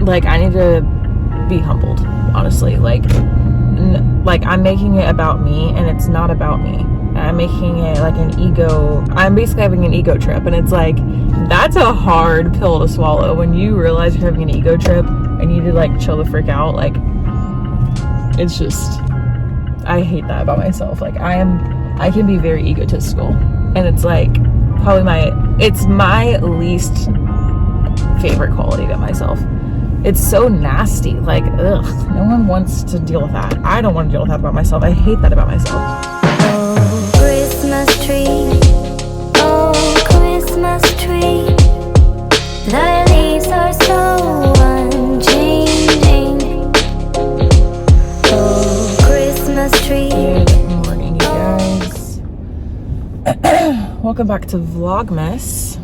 like, I need to be humbled, honestly. Like I'm making it about me, and it's not about me. I'm making it like an ego. I'm basically having an ego trip, and it's like, that's a hard pill to swallow when you realize you're having an ego trip and you need to like chill the frick out. Like, it's just, I hate that about myself. Like, I can be very egotistical, and it's like probably it's my least favorite quality about myself. It's so nasty. Like, ugh, no one wants to deal with that. I don't want to deal with that about myself. I hate that about myself. Oh, Christmas tree. Oh, Christmas tree. The leaves are so unchanging. Oh, Christmas tree. Good morning, you guys. Welcome back to Vlogmas.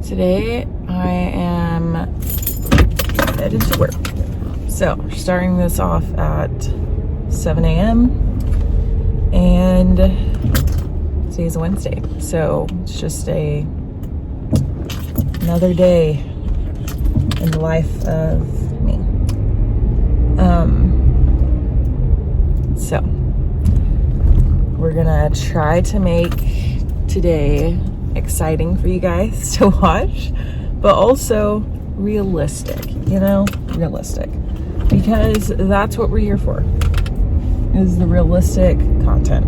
Today I am headed to work. So, starting this off at 7 a.m. and today's a Wednesday. So, it's just another day in the life of me. So, we're gonna try to make today exciting for you guys to watch, but also realistic, realistic, because that's what we're here for, is the realistic content.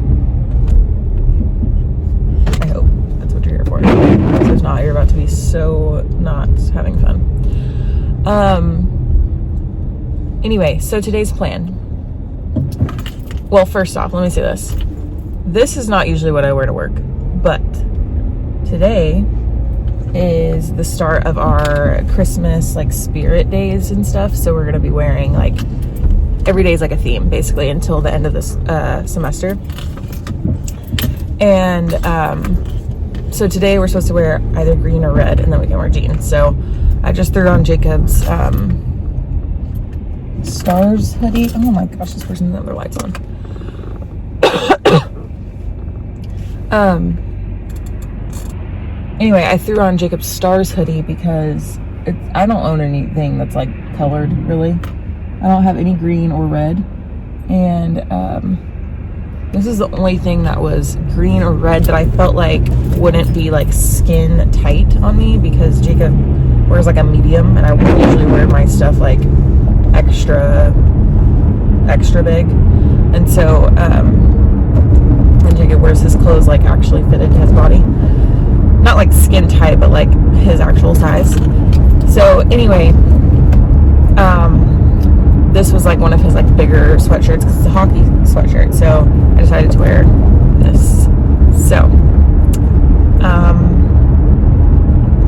I hope that's what you're here for. Because if not, you're about to be so not having fun. Anyway, so today's plan. Well, first off, let me say this. This is not usually what I wear to work, but today is the start of our Christmas, like, spirit days and stuff. So we're gonna be wearing, like, every day is like a theme, basically, until the end of this semester. And so today we're supposed to wear either green or red, and then we can wear jeans. So I just threw on Jacob's Stars hoodie. Oh my gosh, this person doesn't have their lights on. Anyway, I threw on Jacob's Stars hoodie because I don't own anything that's like colored, really. I don't have any green or red. And this is the only thing that was green or red that I felt like wouldn't be like skin tight on me, because Jacob wears like a medium, and I would usually wear my stuff like extra big. And so when Jacob wears his clothes like actually fitted to his body, not like skin tight, but like his actual size. So anyway, this was like one of his like bigger sweatshirts, because it's a hockey sweatshirt. So I decided to wear this. So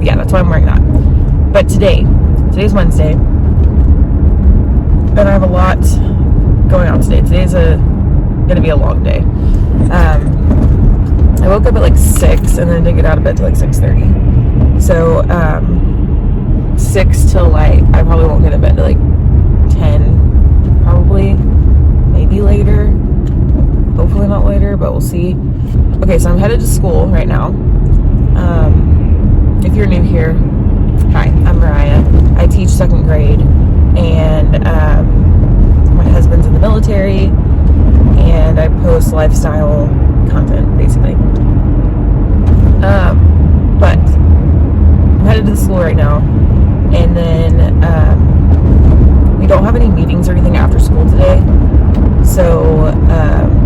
yeah, that's why I'm wearing that. But today's Wednesday, and I have a lot going on today. Today's gonna be a long day. I woke up at like 6 and then didn't get out of bed till like 6:30. So 6 till like, I probably won't get in bed till like 10, probably, maybe later. Hopefully not later, but we'll see. Okay, so I'm headed to school right now. If you're new here, hi, I'm Mariah. I teach 2nd grade, and my husband's in the military, and I post lifestyle content, basically. But I'm headed to the school right now, and then we don't have any meetings or anything after school today, so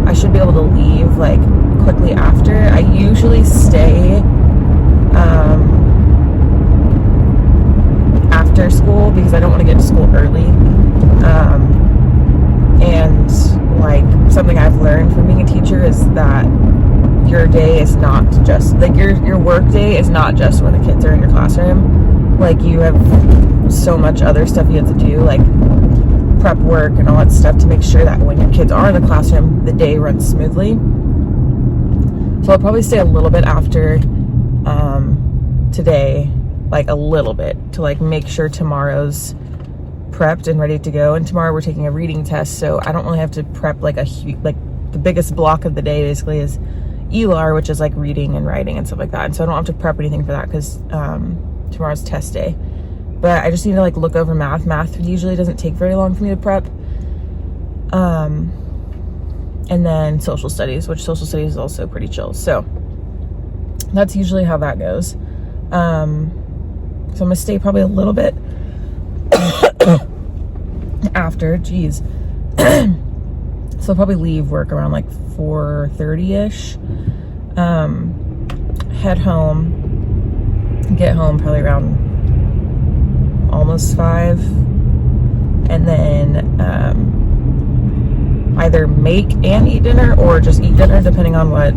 I should be able to leave like quickly after. I usually stay after school because I don't want to get to school early. And like, something I've learned from being a teacher is that your day is not just like your work day is not just when the kids are in your classroom. Like, you have so much other stuff you have to do, like prep work and all that stuff, to make sure that when your kids are in the classroom, the day runs smoothly. So I'll probably stay a little bit after today, like a little bit, to like make sure tomorrow's prepped and ready to go. And tomorrow we're taking a reading test, so I don't really have to prep like the biggest block of the day basically is ELAR, which is like reading and writing and stuff like that. And so I don't have to prep anything for that, because tomorrow's test day. but I just need to like look over math. Math usually doesn't take very long for me to prep. And then social studies, which social studies is also pretty chill. So that's usually how that goes. So I'm gonna stay probably a little bit after, geez. So I'll probably leave work around like 4:30-ish. Head home, get home probably around almost 5, and then either make and eat dinner or just eat dinner, depending on what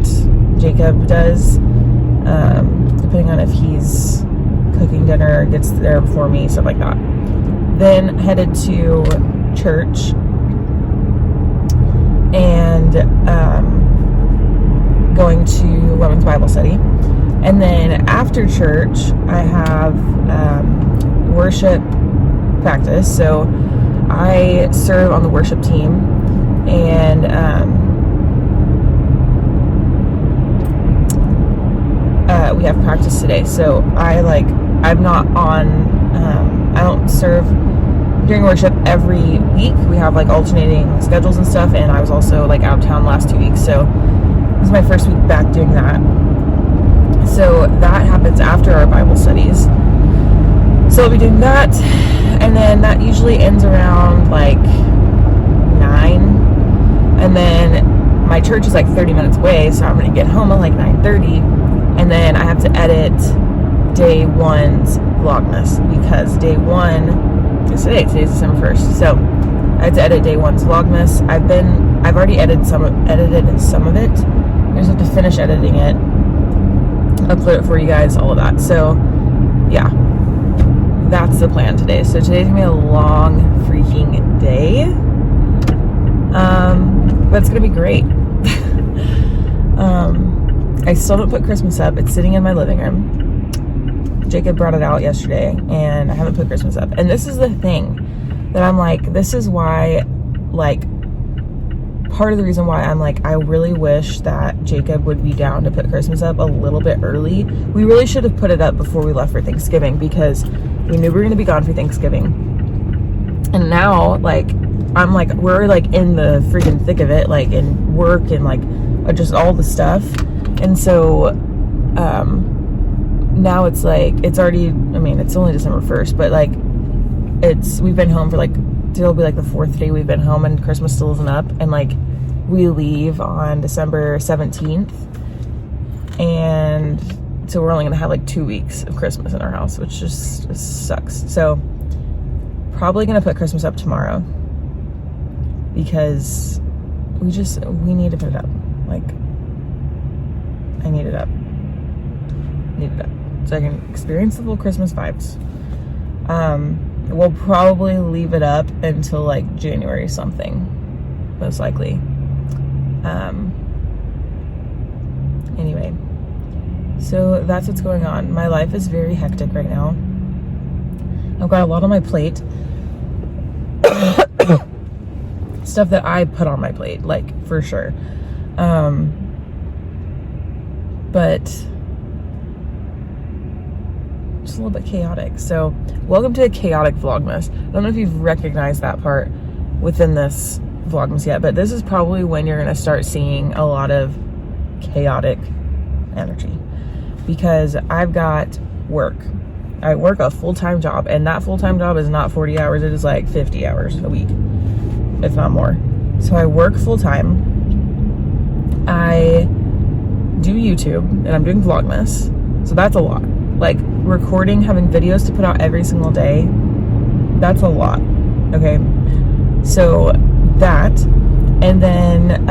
Jacob does, depending on if he's cooking dinner, gets there before me, stuff like that. Then headed to church and going to women's Bible study. And then after church, I have worship practice. So I serve on the worship team, and we have practice today. So I'm not on, I don't serve during worship every week. We have like alternating schedules and stuff, and I was also like out of town last 2 weeks, so this is my first week back doing that. So that happens after our Bible studies. So I'll be doing that, and then that usually ends around like 9, and then my church is like 30 minutes away, so I'm gonna get home at like 9:30, and then I have to edit day 1's Vlogmas, because day 1 is today. Today's December 1st, so I had to edit day 1's Vlogmas. I've already edited some of it. I just have to finish editing it, upload it for you guys, all of that. So yeah, that's the plan today. So today's gonna be a long freaking day, but it's gonna be great. I still don't put Christmas up. It's sitting in my living room. Jacob brought it out yesterday, and I haven't put Christmas up. And this is the thing that I'm like, this is why, like, part of the reason why I'm like, I really wish that Jacob would be down to put Christmas up a little bit early. We really should have put it up before we left for Thanksgiving, because we knew we were going to be gone for Thanksgiving. And now, like, I'm like, we're like in the freaking thick of it, like in work and like just all the stuff. And so now it's like, it's already, I mean, it's only December 1st, but like we've been home for like, it'll be like the 4th day we've been home, and Christmas still isn't up. And like, we leave on December 17th, and so we're only gonna have like 2 weeks of Christmas in our house, which just sucks. So probably gonna put Christmas up tomorrow, because we need to put it up. Like, I need it up. So I can experience the full Christmas vibes. We'll probably leave it up until like January something, most likely. Anyway, so that's what's going on. My life is very hectic right now. I've got a lot on my plate. Stuff that I put on my plate, like, for sure. But just a little bit chaotic. So welcome to a chaotic Vlogmas. I don't know if you've recognized that part within this Vlogmas yet, but this is probably when you're going to start seeing a lot of chaotic energy, because I've got work. I work a full-time job, and that full-time job is not 40 hours. It is like 50 hours a week, if not more. So I work full-time. I do YouTube, and I'm doing Vlogmas. So that's a lot. Like, recording, having videos to put out every single day, that's a lot. Okay, so that, and then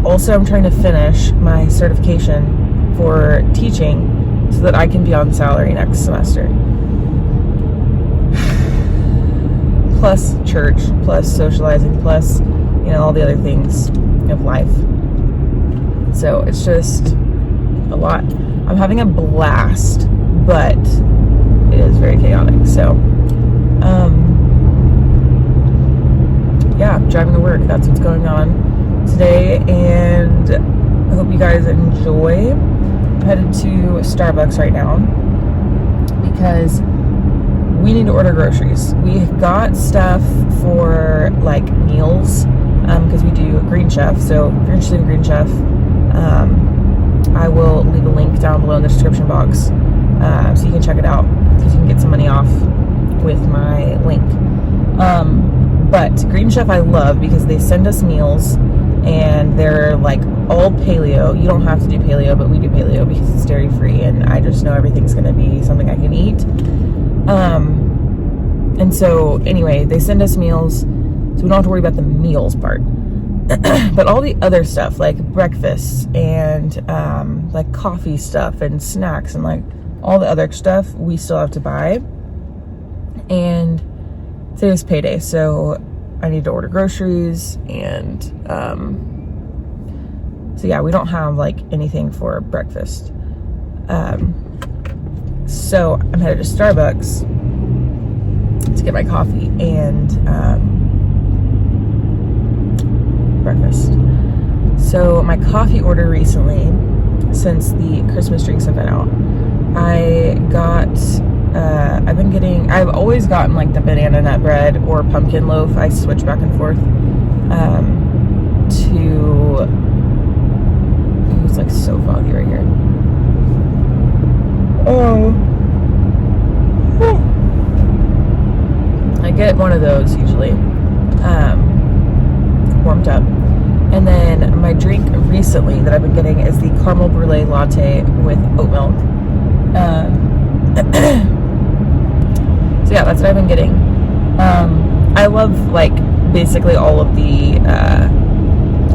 also I'm trying to finish my certification for teaching so that I can be on salary next semester. Plus church, plus socializing, plus, you know, all the other things of life. So it's just a lot. I'm having a blast, but it is very chaotic. So yeah, driving to work, that's what's going on today, and I hope you guys enjoy. I'm headed to Starbucks right now, because we need to order groceries. We got stuff for like meals because we do Green Chef. So if you're interested in Green Chef, I will leave a link down below in the description box so you can check it out because you can get some money off with my link. But Green Chef I love because they send us meals and they're like all paleo. You don't have to do paleo, but we do paleo because it's dairy free and I just know everything's going to be something I can eat. And so anyway, they send us meals so we don't have to worry about the meals part. But all the other stuff like breakfast and like coffee stuff and snacks and like all the other stuff we still have to buy. And today's payday, so I need to order groceries and so yeah, we don't have like anything for breakfast. So I'm headed to Starbucks to get my coffee and breakfast. So my coffee order recently, since the Christmas drinks have been out, I got I've always gotten like the banana nut bread or pumpkin loaf. I switch back and forth it's like so foggy right here. I get one of those usually, warmed up. And then my drink recently that I've been getting is the caramel brulee latte with oat milk. So yeah, that's what I've been getting. I love like basically all of the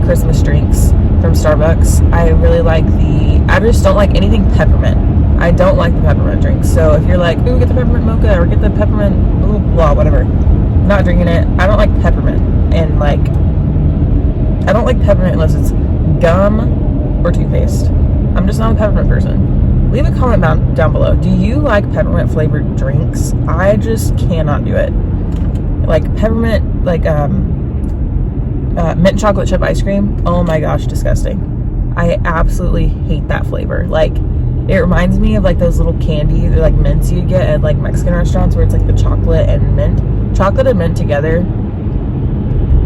Christmas drinks from Starbucks. I really like I just don't like anything peppermint. I don't like the peppermint drinks. So if you're like, ooh, get the peppermint mocha or get the peppermint blah, blah, whatever. I'm not drinking it. I don't like peppermint. And like, I don't like peppermint unless it's gum or toothpaste. I'm just not a peppermint person. Leave a comment down below. Do you like peppermint flavored drinks? I just cannot do it. Like peppermint, like mint chocolate chip ice cream. Oh my gosh, disgusting. I absolutely hate that flavor. Like, it reminds me of like those little candy, they're like mints you get at like Mexican restaurants where it's like the chocolate and mint. Chocolate and mint together,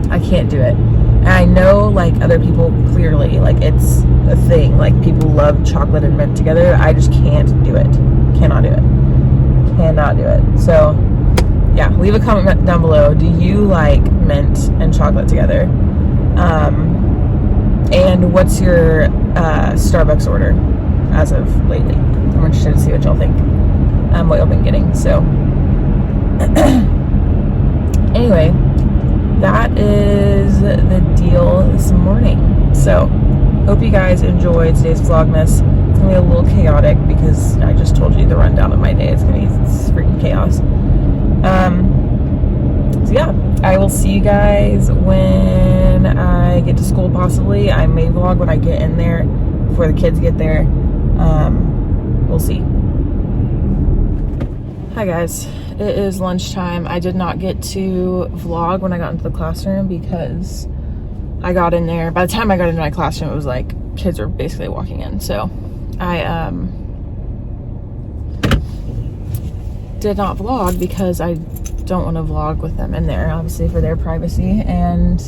I can't do it. And I know like other people clearly, like it's a thing. Like people love chocolate and mint together. I just can't do it. Cannot do it. Cannot do it. So yeah, leave a comment down below. Do you like mint and chocolate together? And what's your Starbucks order as of lately? I'm interested to see what y'all think. What y'all been getting. So anyway, that is the deal this morning. So hope you guys enjoyed today's Vlogmas. It's gonna be a little chaotic because I just told you the rundown of my day. It's gonna be freaking chaos. So yeah, I will see you guys when I get to school possibly. I may vlog when I get in there before the kids get there. We'll see. Hi guys, it is lunchtime. I did not get to vlog when I got into the classroom because I got in there. By the time I got into my classroom, it was like kids were basically walking in. So I did not vlog because I don't want to vlog with them in there, obviously for their privacy. And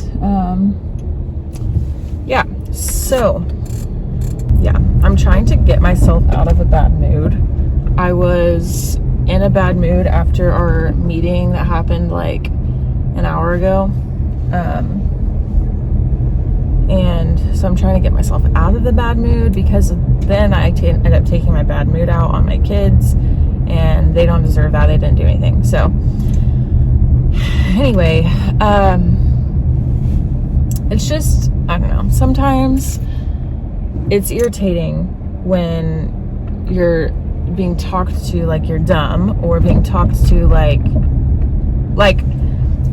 yeah, so yeah, I'm trying to get myself out of a bad mood. I was in a bad mood after our meeting that happened like an hour ago. And so I'm trying to get myself out of the bad mood because then I end up taking my bad mood out on my kids and they don't deserve that. They didn't do anything. So anyway, it's just, I don't know, sometimes it's irritating when you're being talked to like you're dumb or being talked to like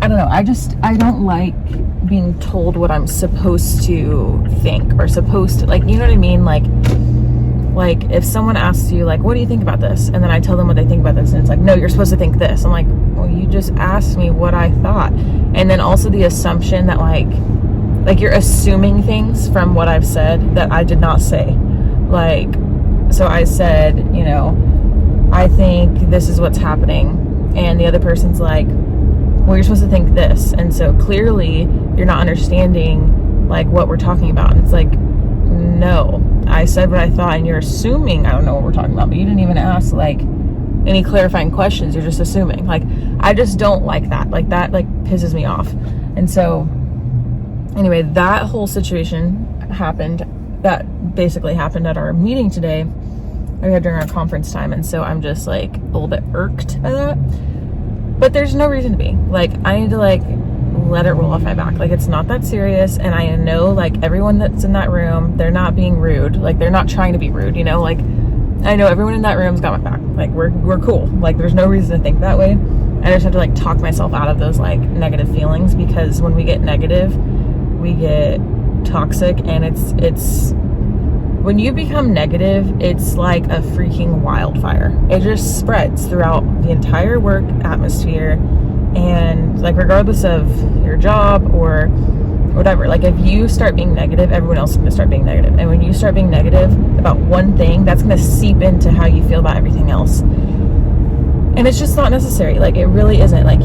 I don't know, I don't like being told what I'm supposed to think or supposed to, like, you know what I mean? Like if someone asks you like, what do you think about this? And then I tell them what I think about this and it's like, no, you're supposed to think this. I'm like, well, you just asked me what I thought. And then also the assumption that like you're assuming things from what I've said that I did not say. Like, so I said, you know, I think this is what's happening. and the other person's like, well, you're supposed to think this, and so clearly you're not understanding like what we're talking about. And it's like, no, I said what I thought, and you're assuming I don't know what we're talking about, but you didn't even ask like any clarifying questions. You're just assuming. Like, I just don't like that. Like, that like pisses me off. And so anyway, that whole situation happened. That basically happened at our meeting today, we had during our conference time. And so I'm just like a little bit irked by that, but there's no reason to be. Like, I need to like let it roll off my back. Like, it's not that serious. And I know like everyone that's in that room, they're not being rude. Like, they're not trying to be rude, you know? Like, I know everyone in that room's got my back. Like, we're cool. Like, there's no reason to think that way. I just have to like talk myself out of those like negative feelings, because when we get negative, we get toxic. And it's when you become negative, it's like a freaking wildfire. It just spreads throughout the entire work atmosphere. And like, regardless of your job or whatever, like if you start being negative, everyone else is going to start being negative. And when you start being negative about one thing, that's going to seep into how you feel about everything else. And it's just not necessary. Like, it really isn't. Like,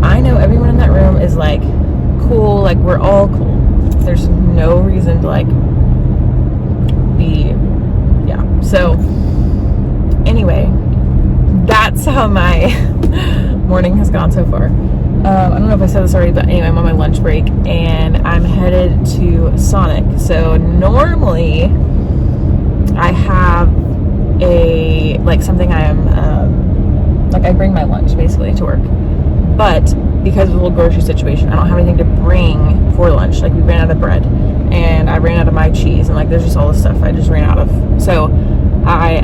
I know everyone in that room is like cool. Like, we're all cool. There's no reason to like yeah. So anyway, that's how my morning has gone so far. I don't know if I said this already, but anyway, I'm on my lunch break and I'm headed to Sonic. So normally I have a like something I am like I bring my lunch basically to work, but because of the whole grocery situation, I don't have anything to bring for lunch. Like, we ran out of bread and I ran out of my cheese, and like there's just all this stuff I just ran out of. So I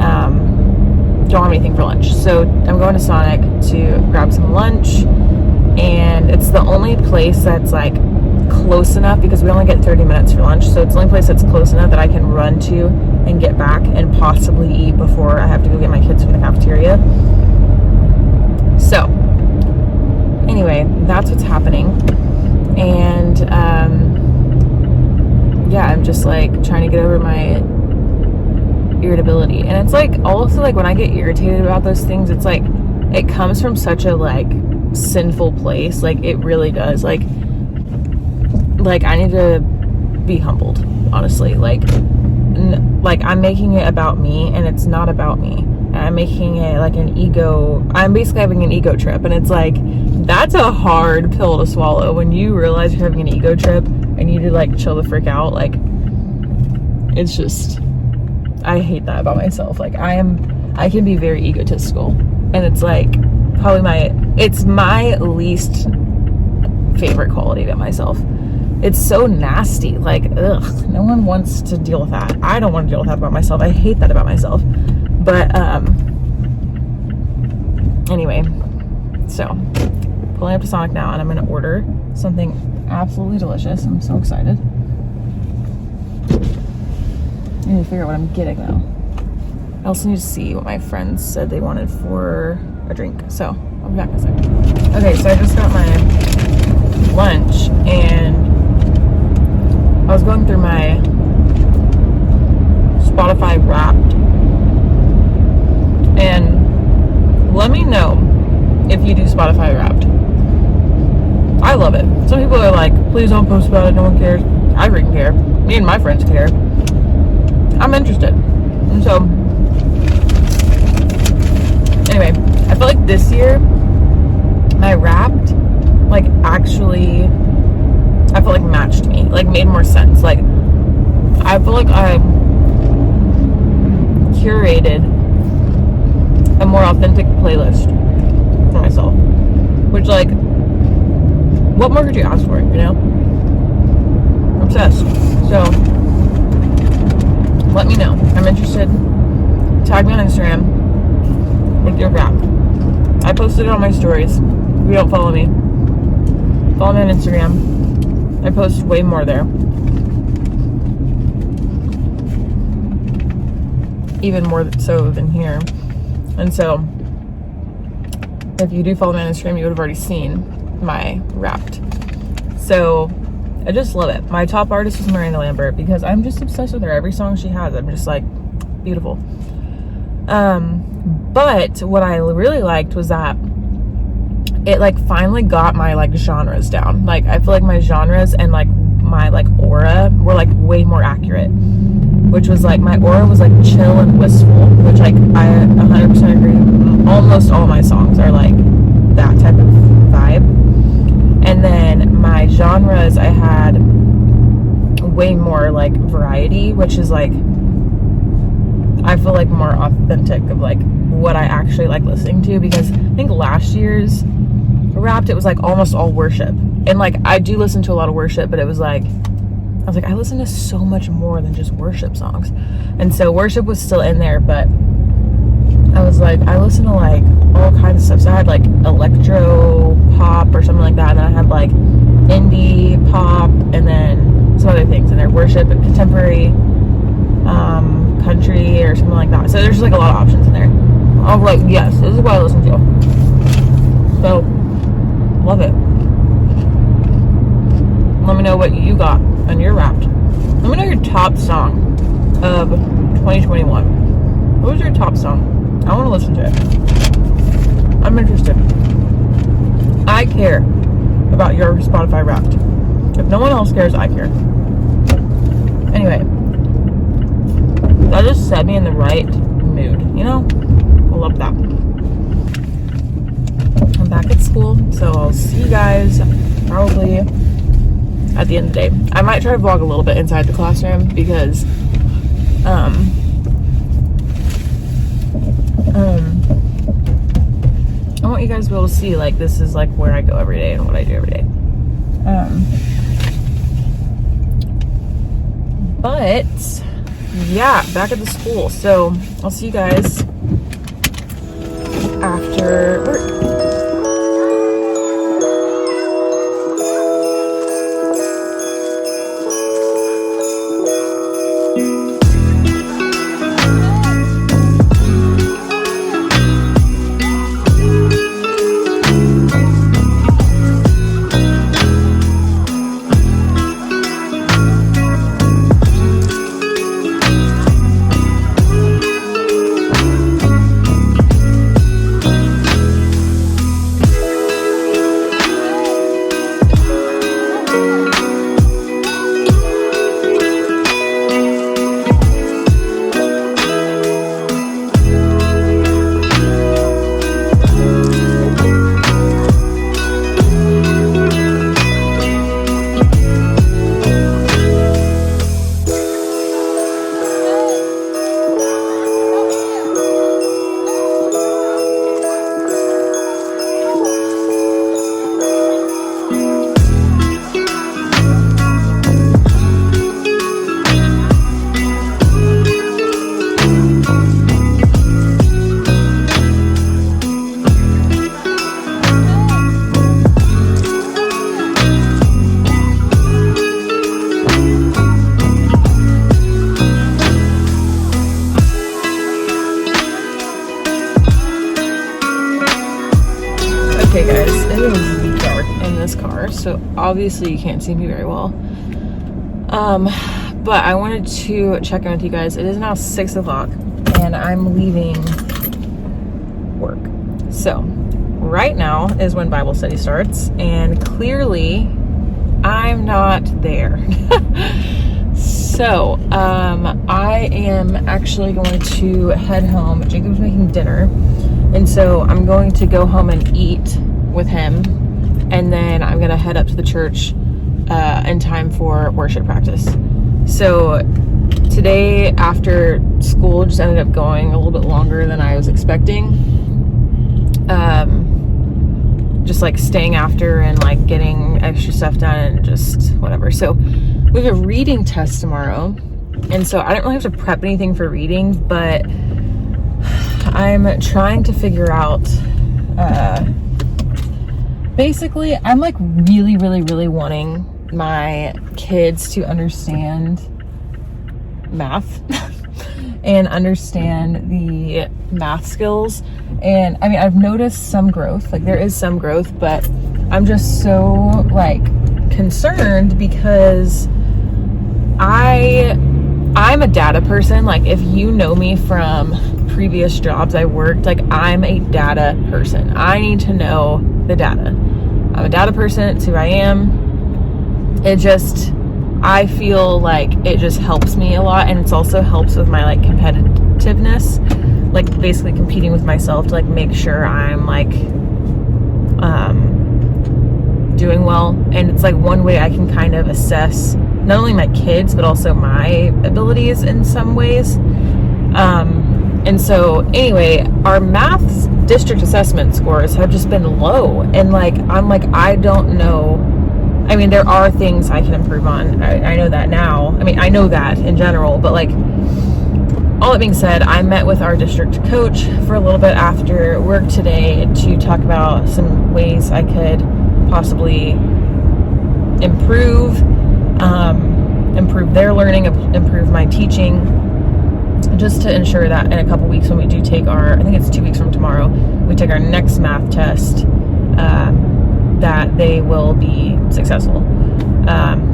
don't have anything for lunch. So I'm going to Sonic to grab some lunch, and it's the only place that's like close enough, because we only get 30 minutes for lunch. So it's the only place that's close enough that I can run to and get back and possibly eat before I have to go get my kids from the cafeteria. So anyway, that's what's happening. And yeah, I'm just like trying to get over my irritability. And it's like also like when I get irritated about those things, it's like it comes from such a like sinful place. Like, it really does. Like I need to be humbled, honestly. Like I'm making it about me, and it's not about me. I'm making it like an ego. I'm basically having an ego trip, and it's like, that's a hard pill to swallow when you realize you're having an ego trip and you need to like chill the frick out. Like, it's just, I hate that about myself. Like, I can be very egotistical, and it's like probably it's my least favorite quality about myself. It's so nasty. Like, ugh, no one wants to deal with that. I don't want to deal with that about myself. I hate that about myself. But anyway, so pulling up to Sonic now, and I'm gonna order something absolutely delicious. I'm so excited. I need to figure out what I'm getting though. I also need to see what my friends said they wanted for a drink. So I'll be back in a second. Okay, so I just got my lunch, and I was going through my Spotify Wrapped. And let me know if you do Spotify Wrapped. I love it. Some people are like, please don't post about it, no one cares. I freaking care. Me and my friends care. I'm interested. And so, anyway, I feel like this year, my Wrapped, like, actually, I feel like matched me. Like, made more sense. Like, I feel like I curated a more authentic playlist for myself, which, like, what more could you ask for, you know? I'm obsessed. So let me know. I'm interested. Tag me on Instagram with your Wrapped. I posted it on my stories. If you don't follow me, follow me on Instagram. I post way more there, even more so than here. And so, if you do follow me on Instagram, you would have already seen my Wrapped. So, I just love it. My top artist is Miranda Lambert, because I'm just obsessed with her. Every song she has, I'm just like, beautiful. But what I really liked was that it like finally got my like genres down. Like I feel like my genres and like my like aura were like way more accurate, which was like my aura was like chill and wistful, which like I 100% agree. Almost all my songs are like that type of vibe. And then my genres, I had way more like variety, which is like I feel like more authentic of like what I actually like listening to, because I think last year's Wrapped, it was like almost all worship. And like I do listen to a lot of worship, but it was like I was like, I listen to so much more than just worship songs. And so worship was still in there, but I was like, I listen to like all kinds of stuff. So I had like electro pop or something like that, and then I had like indie pop, and then some other things in there, worship and contemporary, country or something like that. So there's just like a lot of options in there. I was like, yes, this is what I listen to. So love it. Let me know what you got on your Wrapped. Let me know your top song of 2021. What was your top song? I want to listen to it. I'm interested. I care about your Spotify Wrapped. If no one else cares, I care. Anyway, that just set me in the right mood, you know? I love that. I'm back at school, so I'll see you guys probably at the end of the day. I might try to vlog a little bit inside the classroom because I want you guys to be able to see like this is like where I go every day and what I do every day. But yeah, back at the school. So I'll see you guys after work. Okay guys, it is dark in this car, so obviously you can't see me very well. But I wanted to check in with you guys. It is now 6 o'clock and I'm leaving work. So right now is when Bible study starts, and clearly I'm not there. So I am actually going to head home. Jacob's making dinner, and so I'm going to go home and eat with him, and then I'm gonna head up to the church in time for worship practice. So today after school just ended up going a little bit longer than I was expecting. Just like staying after and like getting extra stuff done and just whatever. So we have a reading test tomorrow, and so I don't really have to prep anything for reading, but I'm trying to figure out basically I'm like really wanting my kids to understand math and understand the math skills. And I mean, I've noticed some growth, like there is some growth, but I'm just so like concerned because I'm a data person. Like if you know me from previous jobs I worked, like I'm a data person. I need to know the data. I'm a data person. It's who I am. I feel like it just helps me a lot, and it also helps with my like competitiveness, like basically competing with myself to like make sure I'm like doing well. And it's like one way I can kind of assess not only my kids but also my abilities in some ways. And so anyway, our math district assessment scores have just been low, and like I'm like, I don't know. I mean, there are things I can improve on. I know that now. I mean, I know that in general, but like, all that being said, I met with our district coach for a little bit after work today to talk about some ways I could possibly improve their learning, improve my teaching, just to ensure that in a couple weeks when we do take I think it's 2 weeks from tomorrow, we take our next math test, that they will be successful,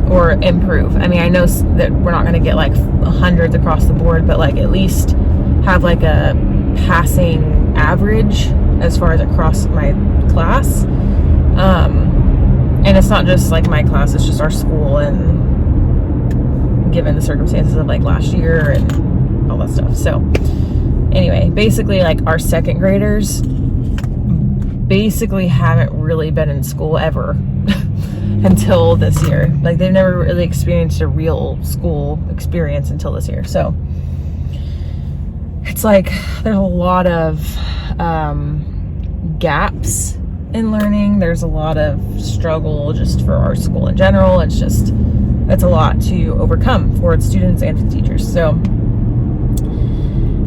or improve. I mean, I know that we're not going to get like hundreds across the board, but like at least have like a passing average as far as across my class. And it's not just like my class, it's just our school, and given the circumstances of like last year and all that stuff. So anyway, basically like our second graders basically haven't really been in school ever until this year. Like they've never really experienced a real school experience until this year. So it's like there's a lot of gaps in learning. There's a lot of struggle just for our school in general. It's a lot to overcome for its students and for the teachers. So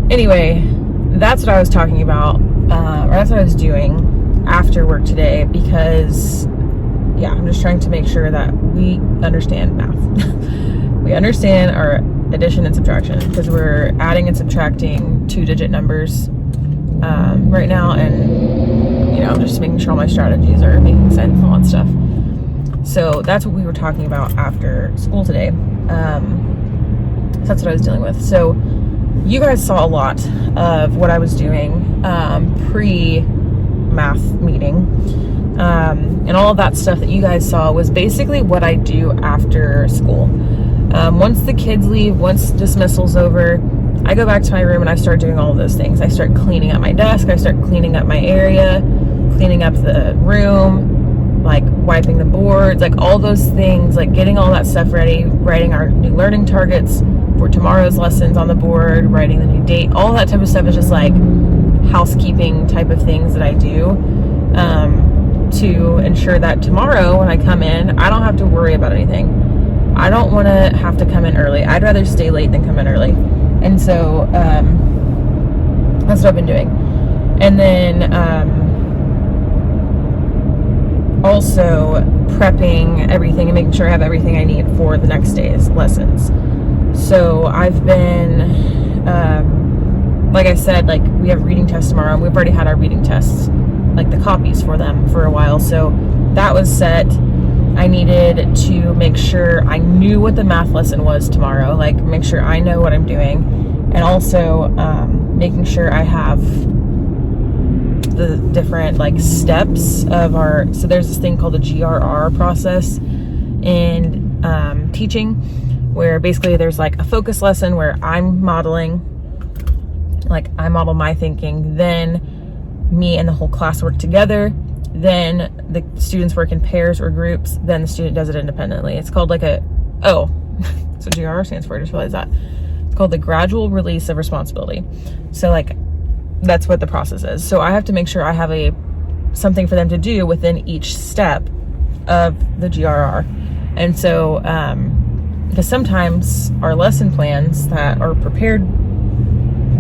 anyway, that's what I was talking about, or that's what I was doing after work today, because yeah, I'm just trying to make sure that we understand math. We understand our addition and subtraction, because we're adding and subtracting 2-digit numbers right now, and you know, just making sure all my strategies are making sense and all that stuff. So that's what we were talking about after school today. So that's what I was dealing with. So you guys saw a lot of what I was doing pre-math meeting, and all of that stuff that you guys saw was basically what I do after school. Once the kids leave, once dismissal's over, I go back to my room and I start doing all of those things. I start cleaning up my desk, I start cleaning up my area, cleaning up the room, like wiping the boards, like all those things, like getting all that stuff ready, writing our new learning targets for tomorrow's lessons on the board, writing the new date. All that type of stuff is just like housekeeping type of things that I do, to ensure that tomorrow when I come in, I don't have to worry about anything. I don't want to have to come in early. I'd rather stay late than come in early. And so that's what I've been doing. And then also prepping everything and making sure I have everything I need for the next day's lessons. So I've been, like I said, like we have reading tests tomorrow, and we've already had our reading tests, like the copies for them for a while. So that was set. I needed to make sure I knew what the math lesson was tomorrow, like make sure I know what I'm doing, and also making sure I have the different like steps of so there's this thing called the GRR process in teaching, where basically there's like a focus lesson where I'm modeling, like I model my thinking, then me and the whole class work together, then the students work in pairs or groups, then the student does it independently. It's called like that's what GRR stands for, I just realized that. It's called the Gradual Release of Responsibility. So like that's what the process is. So I have to make sure I have something for them to do within each step of the GRR. And so because sometimes our lesson plans that are prepared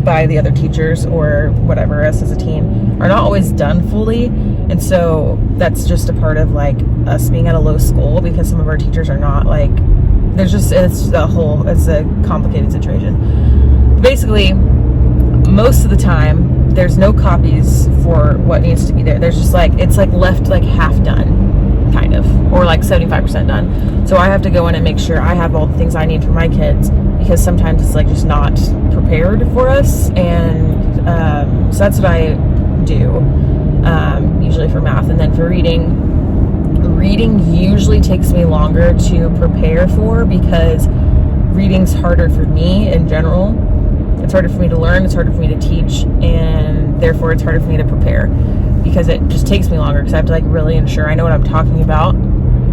by the other teachers or whatever, us as a team, are not always done fully. And so that's just a part of like us being at a low school, because some of our teachers are not like, it's a complicated situation. Basically, most of the time there's no copies for what needs to be there. There's just like, it's like left like half done, kind of, or like 75% done. So I have to go in and make sure I have all the things I need for my kids, because sometimes it's like just not prepared for us, and So that's what I do usually for math. And then for reading usually takes me longer to prepare for, because reading's harder for me in general. It's harder for me to learn, it's harder for me to teach, and therefore it's harder for me to prepare, because it just takes me longer, because I have to like really ensure I know what I'm talking about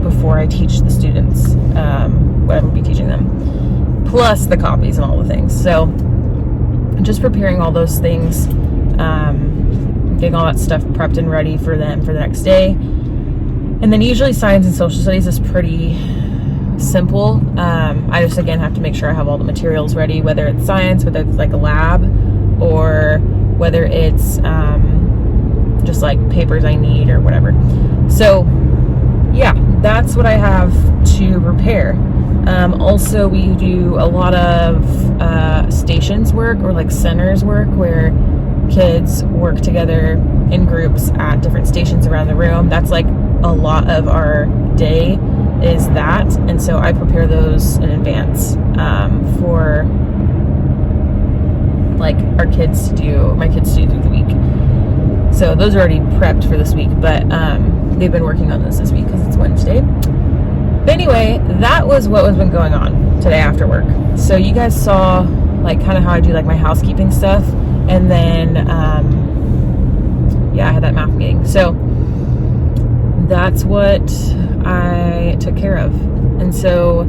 before I teach the students what I'm going to be teaching them, plus the copies and all the things. So just preparing all those things, getting all that stuff prepped and ready for them for the next day. And then usually science and social studies is pretty simple. I just, again, have to make sure I have all the materials ready, whether it's science, whether it's like a lab, or whether it's just like papers I need or whatever. So yeah, that's what I have to prepare. Also, we do a lot of stations work, or like centers work, where kids work together in groups at different stations around the room. That's like a lot of our day is that, and so I prepare those in advance for like my kids to do through the week. So those are already prepped for this week, but they've been working on this week because it's Wednesday. But anyway, that was what has been going on today after work. So you guys saw like kind of how I do like my housekeeping stuff, and then yeah, I had that math meeting. So that's what I took care of. And so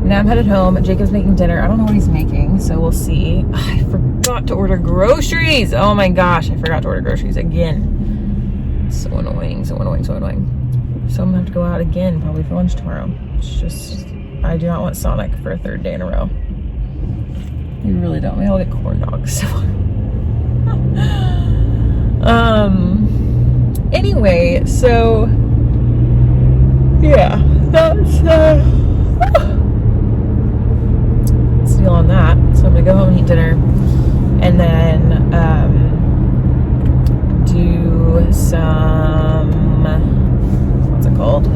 now I'm headed home. Jacob's making dinner. I don't know what he's making, so we'll see. I forgot to order groceries. Oh my gosh, I forgot to order groceries again. So annoying, so annoying, so annoying. So I'm gonna have to go out again probably for lunch tomorrow. It's just, I do not want Sonic for a third day in a row. You really don't. Maybe I'll get corn dogs. Anyway, so yeah, that's deal on that. So I'm gonna go home and eat dinner, and then do some, what's it called?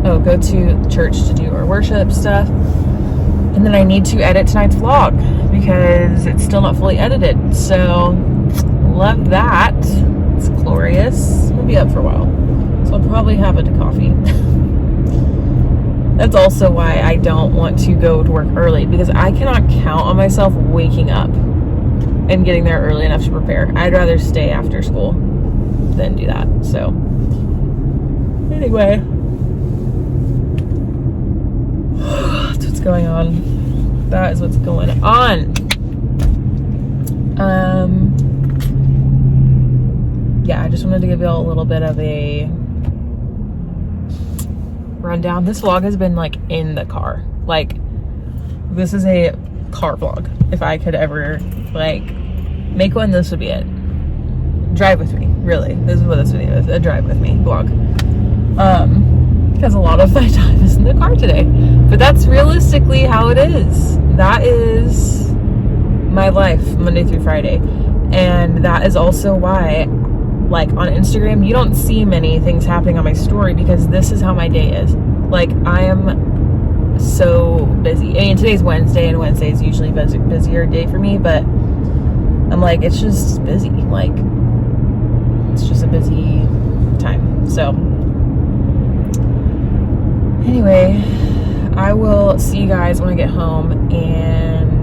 Oh, go to church to do our worship stuff. And then I need to edit tonight's vlog because it's still not fully edited. So love that. It's glorious. I'll be up for a while, so I'll probably have a coffee. That's also why I don't want to go to work early, because I cannot count on myself waking up and getting there early enough to prepare. I'd rather stay after school than do that. So anyway, that's what's going on. That is what's going on. Yeah, I just wanted to give you all a little bit of a rundown. This vlog has been like in the car. Like, this is a car vlog. If I could ever like make one, this would be it. Drive with me, really. This is what this video is, a drive with me vlog. Because a lot of my time is in the car today. But that's realistically how it is. That is my life, Monday through Friday. And that is also why, like, on Instagram, you don't see many things happening on my story, because this is how my day is. Like, I am so busy. I mean, today's Wednesday, and Wednesday is usually a busier day for me, but I'm like, it's just busy. Like, it's just a busy time. So anyway, I will see you guys when I get home, and